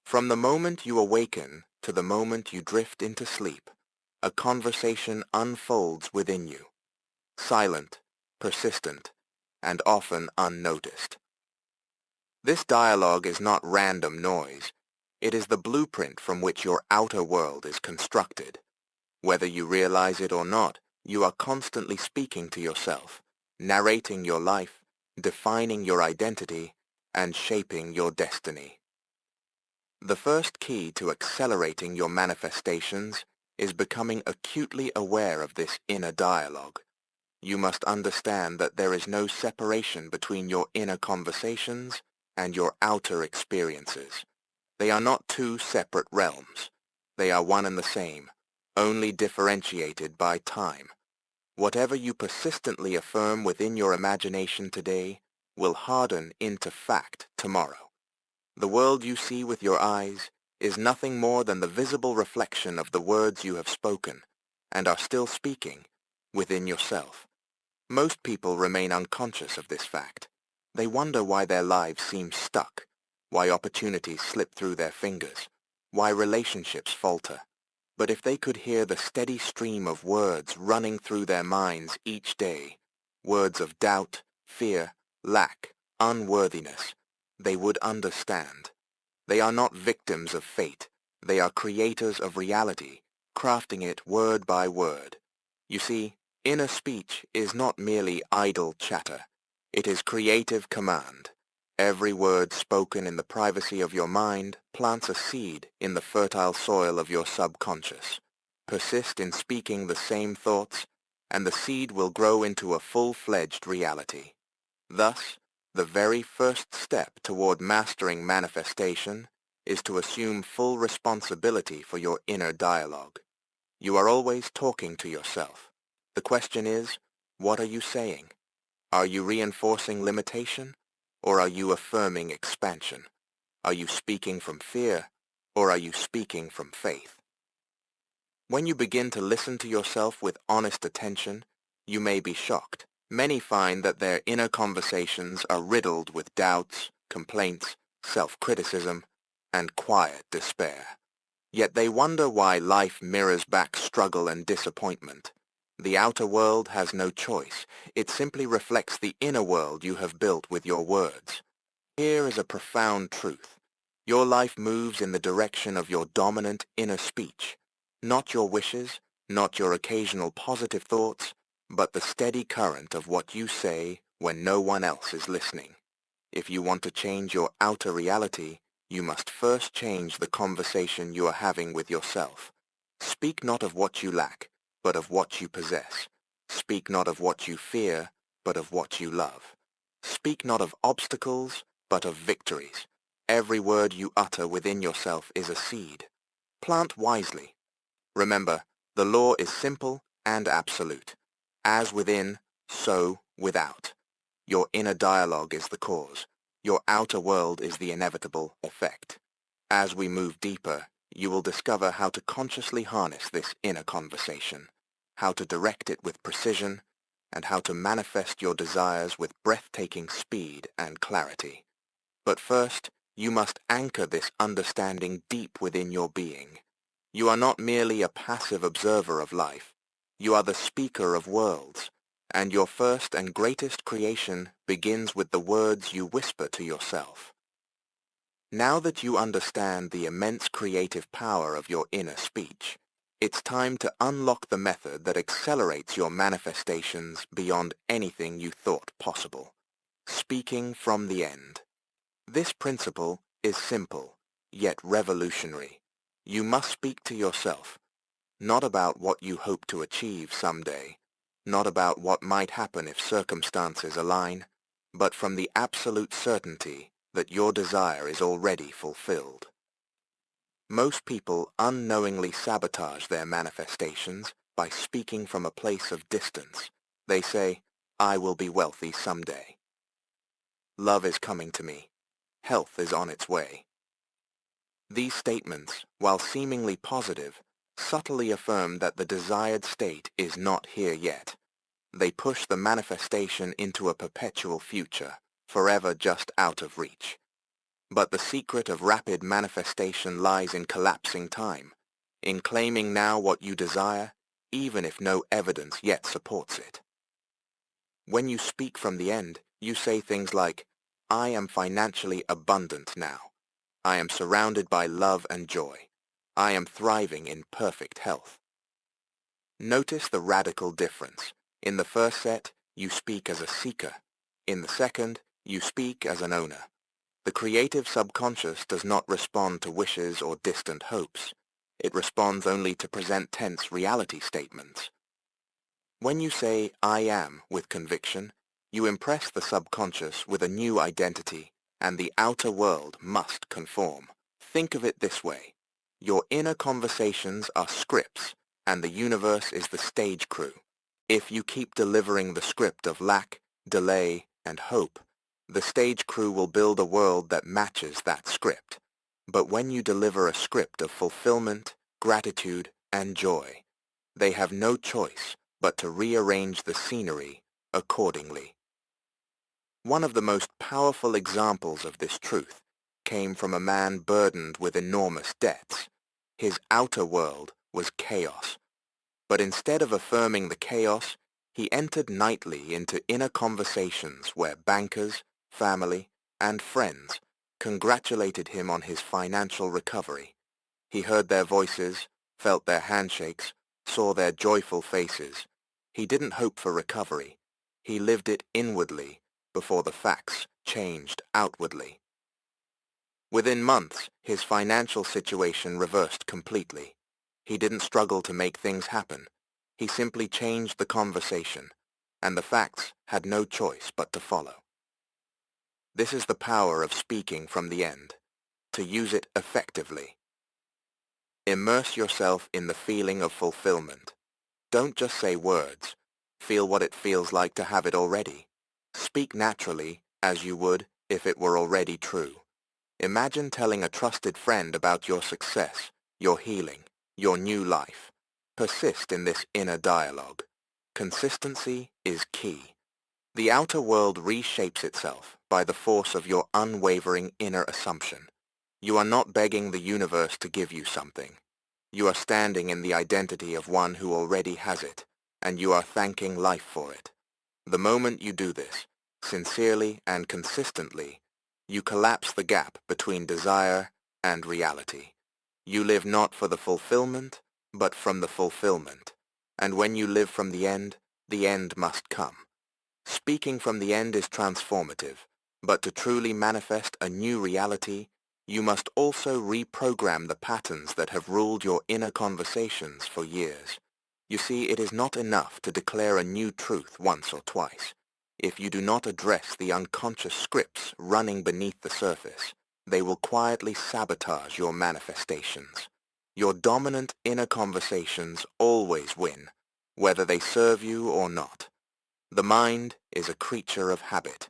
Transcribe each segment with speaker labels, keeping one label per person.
Speaker 1: From the moment you awaken to the moment you drift into sleep, a conversation unfolds within you, silent, persistent, and often unnoticed. This dialogue is not random noise. It is the blueprint from which your outer world is constructed. Whether you realize it or not, you are constantly speaking to yourself, narrating your life, defining your identity, and shaping your destiny. The first key to accelerating your manifestations is becoming acutely aware of this inner dialogue. You must understand that there is no separation between your inner conversations and your outer experiences. They are not two separate realms. They are one and the same, only differentiated by time. Whatever you persistently affirm within your imagination today will harden into fact tomorrow. The world you see with your eyes is nothing more than the visible reflection of the words you have spoken and are still speaking within yourself. Most people remain unconscious of this fact. They wonder why their lives seem stuck, why opportunities slip through their fingers, why relationships falter. But if they could hear the steady stream of words running through their minds each day, words of doubt, fear, lack, unworthiness, they would understand. They are not victims of fate. They are creators of reality, crafting it word by word. You see, inner speech is not merely idle chatter. It is creative command. Every word spoken in the privacy of your mind plants a seed in the fertile soil of your subconscious. Persist in speaking the same thoughts, and the seed will grow into a full-fledged reality. Thus, the very first step toward mastering manifestation is to assume full responsibility for your inner dialogue. You are always talking to yourself. The question is, what are you saying? Are you reinforcing limitation? Or are you affirming expansion? Are you speaking from fear, or are you speaking from faith? When you begin to listen to yourself with honest attention, you may be shocked. Many find that their inner conversations are riddled with doubts, complaints, self-criticism, and quiet despair. Yet they wonder why life mirrors back struggle and disappointment. The outer world has no choice. It simply reflects the inner world you have built with your words. Here is a profound truth. Your life moves in the direction of your dominant inner speech. Not your wishes, not your occasional positive thoughts, but the steady current of what you say when no one else is listening. If you want to change your outer reality, you must first change the conversation you are having with yourself. Speak not of what you lack, but of what you possess. Speak not of what you fear, but of what you love. Speak not of obstacles, but of victories. Every word you utter within yourself is a seed. Plant wisely. Remember, the law is simple and absolute. As within, so without. Your inner dialogue is the cause. Your outer world is the inevitable effect. As we move deeper, you will discover how to consciously harness this inner conversation, how to direct it with precision, and how to manifest your desires with breathtaking speed and clarity. But first, you must anchor this understanding deep within your being. You are not merely a passive observer of life. You are the speaker of worlds, and your first and greatest creation begins with the words you whisper to yourself. Now that you understand the immense creative power of your inner speech, it's time to unlock the method that accelerates your manifestations beyond anything you thought possible. Speaking from the end. This principle is simple, yet revolutionary. You must speak to yourself, not about what you hope to achieve someday, not about what might happen if circumstances align, but from the absolute certainty that your desire is already fulfilled. Most people unknowingly sabotage their manifestations by speaking from a place of distance. They say, "I will be wealthy someday." "Love is coming to me." "Health is on its way." These statements, while seemingly positive, subtly affirm that the desired state is not here yet. They push the manifestation into a perpetual future, forever just out of reach. But the secret of rapid manifestation lies in collapsing time, in claiming now what you desire, even if no evidence yet supports it. When you speak from the end, you say things like, I am financially abundant now. I am surrounded by love and joy. I am thriving in perfect health. Notice the radical difference. In the first set, you speak as a seeker. In the second, you speak as an owner. The creative subconscious does not respond to wishes or distant hopes. It responds only to present tense reality statements. When you say, I am, with conviction, you impress the subconscious with a new identity, and the outer world must conform. Think of it this way. Your inner conversations are scripts, and the universe is the stage crew. If you keep delivering the script of lack, delay, and hope, the stage crew will build a world that matches that script. But when you deliver a script of fulfillment, gratitude, and joy, they have no choice but to rearrange the scenery accordingly. One of the most powerful examples of this truth came from a man burdened with enormous debts. His outer world was chaos. But instead of affirming the chaos, he entered nightly into inner conversations where bankers, family, and friends congratulated him on his financial recovery. He heard their voices, felt their handshakes, saw their joyful faces. He didn't hope for recovery. He lived it inwardly before the facts changed outwardly. Within months, his financial situation reversed completely. He didn't struggle to make things happen. He simply changed the conversation, and the facts had no choice but to follow. This is the power of speaking from the end, to use it effectively. Immerse yourself in the feeling of fulfillment. Don't just say words. Feel what it feels like to have it already. Speak naturally, as you would if it were already true. Imagine telling a trusted friend about your success, your healing, your new life. Persist in this inner dialogue. Consistency is key. The outer world reshapes itself by the force of your unwavering inner assumption. You are not begging the universe to give you something. You are standing in the identity of one who already has it, and you are thanking life for it. The moment you do this, sincerely and consistently, you collapse the gap between desire and reality. You live not for the fulfillment, but from the fulfillment. And when you live from the end must come. Speaking from the end is transformative, but to truly manifest a new reality, you must also reprogram the patterns that have ruled your inner conversations for years. You see, it is not enough to declare a new truth once or twice. If you do not address the unconscious scripts running beneath the surface, they will quietly sabotage your manifestations. Your dominant inner conversations always win, whether they serve you or not. The mind is a creature of habit.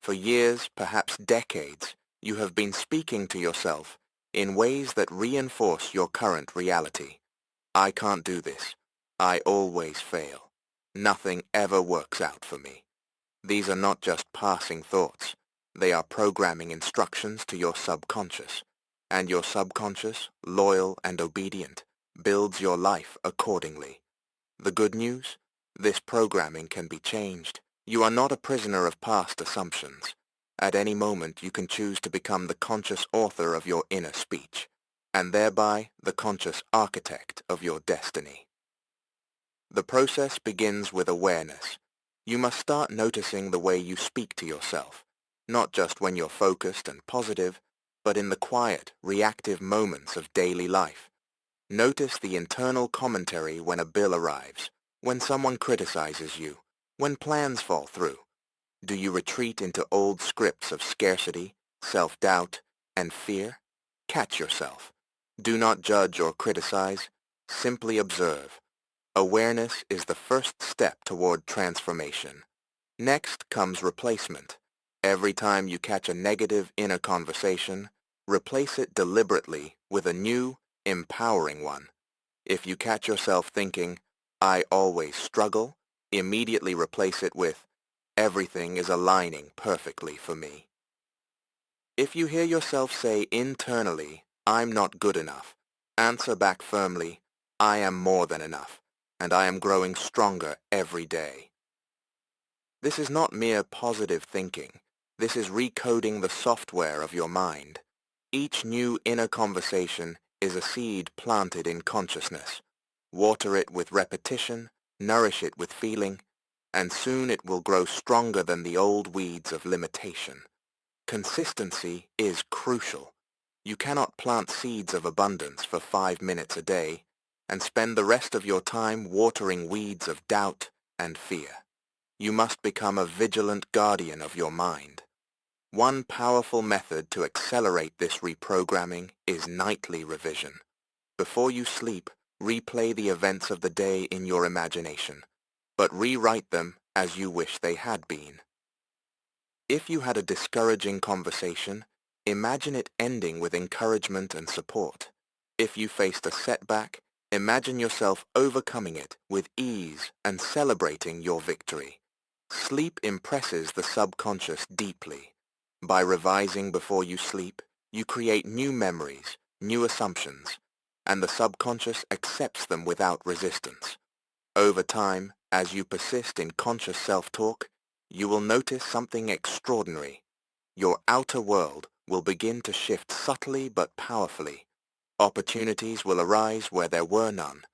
Speaker 1: For years, perhaps decades, you have been speaking to yourself in ways that reinforce your current reality. I can't do this. I always fail. Nothing ever works out for me. These are not just passing thoughts. They are programming instructions to your subconscious. And your subconscious, loyal and obedient, builds your life accordingly. The good news? This programming can be changed. You are not a prisoner of past assumptions. At any moment you can choose to become the conscious author of your inner speech, and thereby the conscious architect of your destiny. The process begins with awareness. You must start noticing the way you speak to yourself, not just when you're focused and positive, but in the quiet, reactive moments of daily life. Notice the internal commentary when a bill arrives, when someone criticizes you, when plans fall through. Do you retreat into old scripts of scarcity, self-doubt, and fear? Catch yourself. Do not judge or criticize. Simply observe. Awareness is the first step toward transformation. Next comes replacement. Every time you catch a negative inner conversation, replace it deliberately with a new, empowering one. If you catch yourself thinking, I always struggle, immediately replace it with, everything is aligning perfectly for me. If you hear yourself say internally, "I'm not good enough," answer back firmly, "I am more than enough, and I am growing stronger every day." This is not mere positive thinking. This is recoding the software of your mind. Each new inner conversation is a seed planted in consciousness. Water it with repetition, nourish it with feeling, and soon it will grow stronger than the old weeds of limitation. Consistency is crucial. You cannot plant seeds of abundance for 5 minutes a day and spend the rest of your time watering weeds of doubt and fear. You must become a vigilant guardian of your mind. One powerful method to accelerate this reprogramming is nightly revision. Before you sleep, replay the events of the day in your imagination, but rewrite them as you wish they had been. If you had a discouraging conversation, imagine it ending with encouragement and support. If you faced a setback, imagine yourself overcoming it with ease and celebrating your victory. Sleep impresses the subconscious deeply. By revising before you sleep, you create new memories, new assumptions, and the subconscious accepts them without resistance. Over time, as you persist in conscious self-talk, you will notice something extraordinary. Your outer world will begin to shift subtly but powerfully. Opportunities will arise where there were none.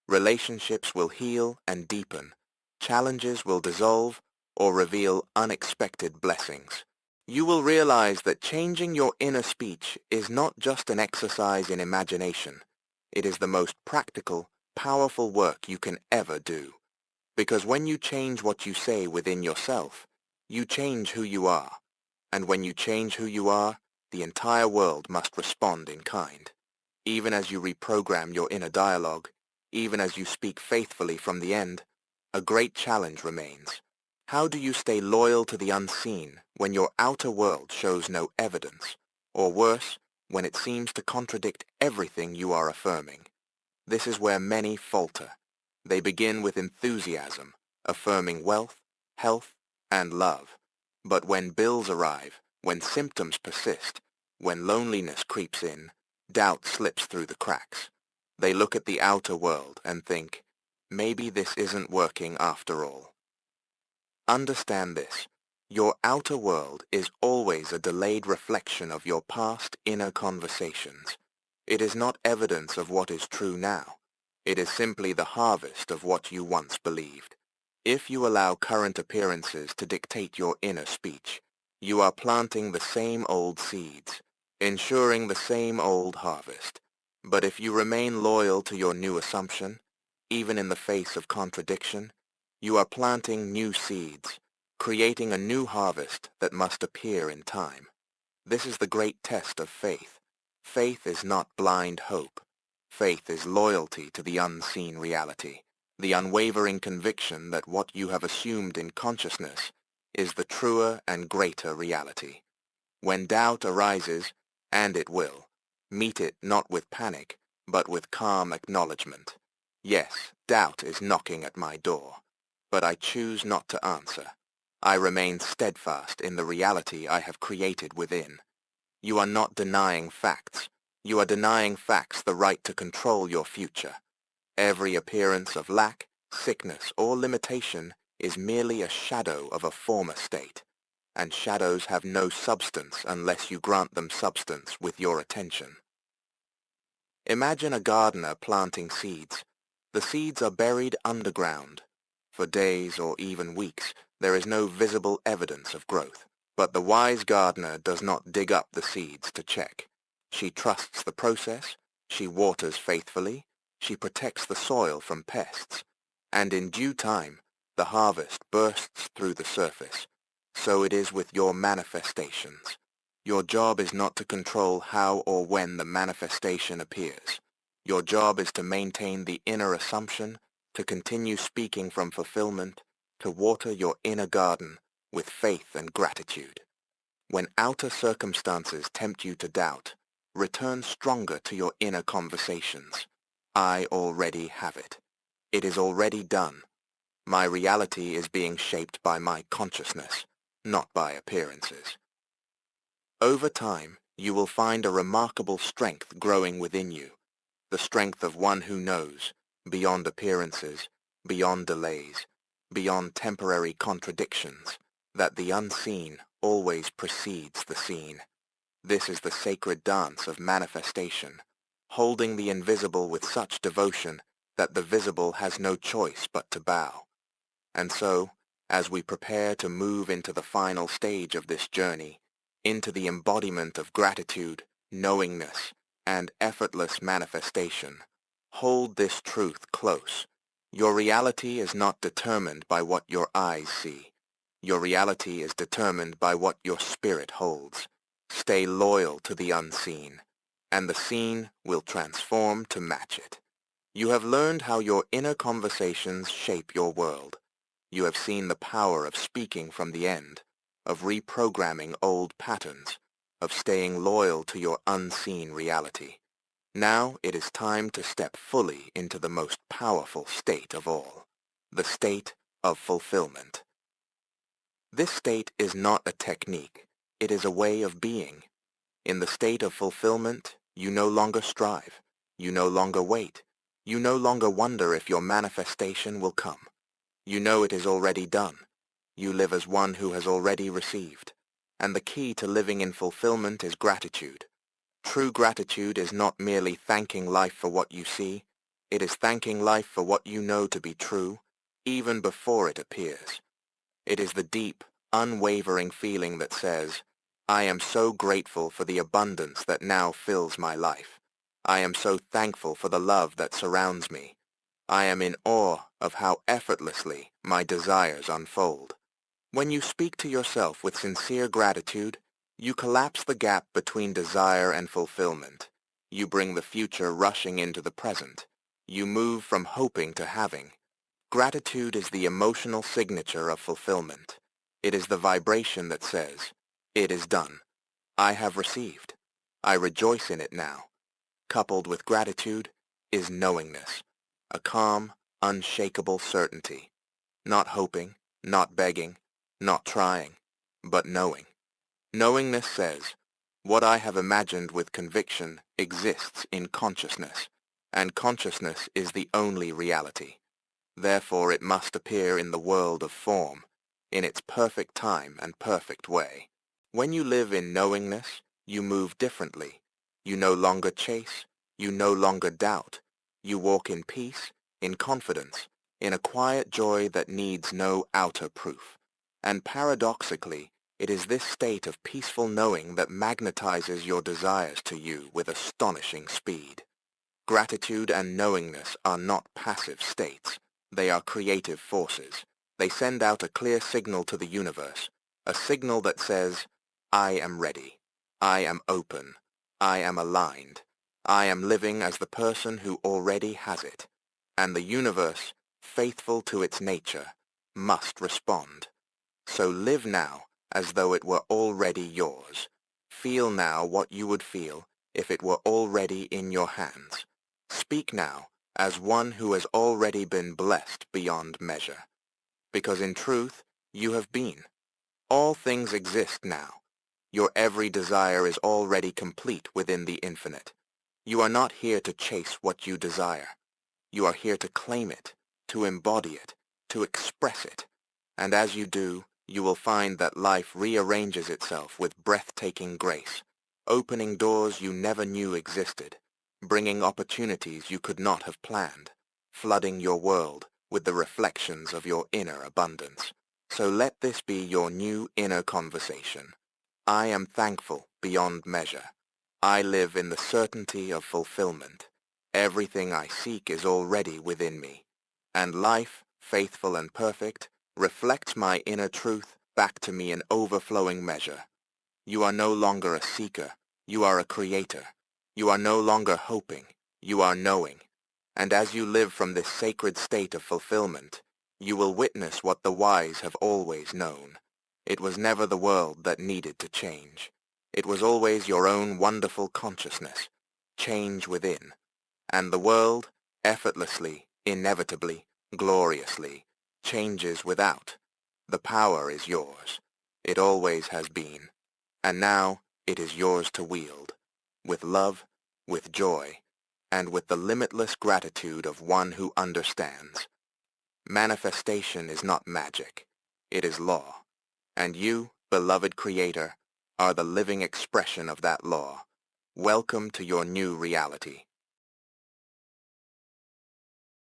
Speaker 1: Relationships will heal and deepen. Challenges will dissolve or reveal unexpected blessings. You will realize that changing your inner speech is not just an exercise in imagination. It is the most practical, powerful work you can ever do. Because when you change what you say within yourself, you change who you are. And when you change who you are, the entire world must respond in kind. Even as you reprogram your inner dialogue, even as you speak faithfully from the end, a great challenge remains. How do you stay loyal to the unseen when your outer world shows no evidence, or worse, when it seems to contradict everything you are affirming? This is where many falter. They begin with enthusiasm, affirming wealth, health, and love. But when bills arrive, when symptoms persist, when loneliness creeps in, doubt slips through the cracks. They look at the outer world and think, maybe this isn't working after all. Understand this. Your outer world is always a delayed reflection of your past inner conversations. It is not evidence of what is true now. It is simply the harvest of what you once believed. If you allow current appearances to dictate your inner speech, you are planting the same old seeds, ensuring the same old harvest. But if you remain loyal to your new assumption, even in the face of contradiction, you are planting new seeds, creating a new harvest that must appear in time. This is the great test of faith. Faith is not blind hope. Faith is loyalty to the unseen reality, the unwavering conviction that what you have assumed in consciousness is the truer and greater reality. When doubt arises, and it will, meet it not with panic, but with calm acknowledgement. Yes, doubt is knocking at my door, but I choose not to answer. I remain steadfast in the reality I have created within. You are not denying facts. You are denying facts the right to control your future. Every appearance of lack, sickness, or limitation is merely a shadow of a former state, and shadows have no substance unless you grant them substance with your attention. Imagine a gardener planting seeds. The seeds are buried underground. For days or even weeks, there is no visible evidence of growth. But the wise gardener does not dig up the seeds to check. She trusts the process, she waters faithfully, she protects the soil from pests, and in due time, the harvest bursts through the surface. So it is with your manifestations. Your job is not to control how or when the manifestation appears. Your job is to maintain the inner assumption, to continue speaking from fulfillment, to water your inner garden with faith and gratitude. When outer circumstances tempt you to doubt, return stronger to your inner conversations. I already have it. It is already done. My reality is being shaped by my consciousness, not by appearances. Over time, you will find a remarkable strength growing within you, the strength of one who knows, beyond appearances, beyond delays, beyond temporary contradictions, that the unseen always precedes the seen. This is the sacred dance of manifestation, holding the invisible with such devotion that the visible has no choice but to bow. And so, as we prepare to move into the final stage of this journey, into the embodiment of gratitude, knowingness, and effortless manifestation, hold this truth close. Your reality is not determined by what your eyes see. Your reality is determined by what your spirit holds. Stay loyal to the unseen, and the seen will transform to match it. You have learned how your inner conversations shape your world. You have seen the power of speaking from the end, of reprogramming old patterns, of staying loyal to your unseen reality. Now it is time to step fully into the most powerful state of all, the state of fulfillment. This state is not a technique, it is a way of being. In the state of fulfillment, you no longer strive, you no longer wait, you no longer wonder if your manifestation will come. You know it is already done. You live as one who has already received. And the key to living in fulfillment is gratitude. True gratitude is not merely thanking life for what you see. It is thanking life for what you know to be true, even before it appears. It is the deep, unwavering feeling that says, I am so grateful for the abundance that now fills my life. I am so thankful for the love that surrounds me. I am in awe of how effortlessly my desires unfold. When you speak to yourself with sincere gratitude, you collapse the gap between desire and fulfillment. You bring the future rushing into the present. You move from hoping to having. Gratitude is the emotional signature of fulfillment. It is the vibration that says, it is done. I have received. I rejoice in it now. Coupled with gratitude is knowingness, a calm, unshakable certainty. Not hoping, not begging, not trying, but knowing. Knowingness says, what I have imagined with conviction exists in consciousness, and consciousness is the only reality. Therefore it must appear in the world of form, in its perfect time and perfect way. When you live in knowingness, you move differently. You no longer chase, you no longer doubt. You walk in peace, in confidence, in a quiet joy that needs no outer proof. And paradoxically, it is this state of peaceful knowing that magnetizes your desires to you with astonishing speed. Gratitude and knowingness are not passive states. They are creative forces. They send out a clear signal to the universe, a signal that says, I am ready. I am open. I am aligned. I am living as the person who already has it. And the universe, faithful to its nature, must respond. So live now as though it were already yours. Feel now what you would feel if it were already in your hands. Speak now as one who has already been blessed beyond measure. Because in truth, you have been. All things exist now. Your every desire is already complete within the infinite. You are not here to chase what you desire. You are here to claim it, to embody it, to express it. And as you do, you will find that life rearranges itself with breathtaking grace, opening doors you never knew existed, bringing opportunities you could not have planned, flooding your world with the reflections of your inner abundance. So let this be your new inner conversation. I am thankful beyond measure. I live in the certainty of fulfillment. Everything I seek is already within me. And life, faithful and perfect, reflects my inner truth back to me in overflowing measure. You are no longer a seeker. You are a creator. You are no longer hoping. You are knowing. And as you live from this sacred state of fulfillment, you will witness what the wise have always known. It was never the world that needed to change. It was always your own wonderful consciousness, change within. And the world, effortlessly, inevitably, gloriously, changes without. The power is yours. It always has been. And now, It is yours to wield, with love, with joy, and with the limitless gratitude of one who understands. Manifestation is not magic. It is law. And you, beloved Creator, are the living expression of that law. Welcome to your new reality.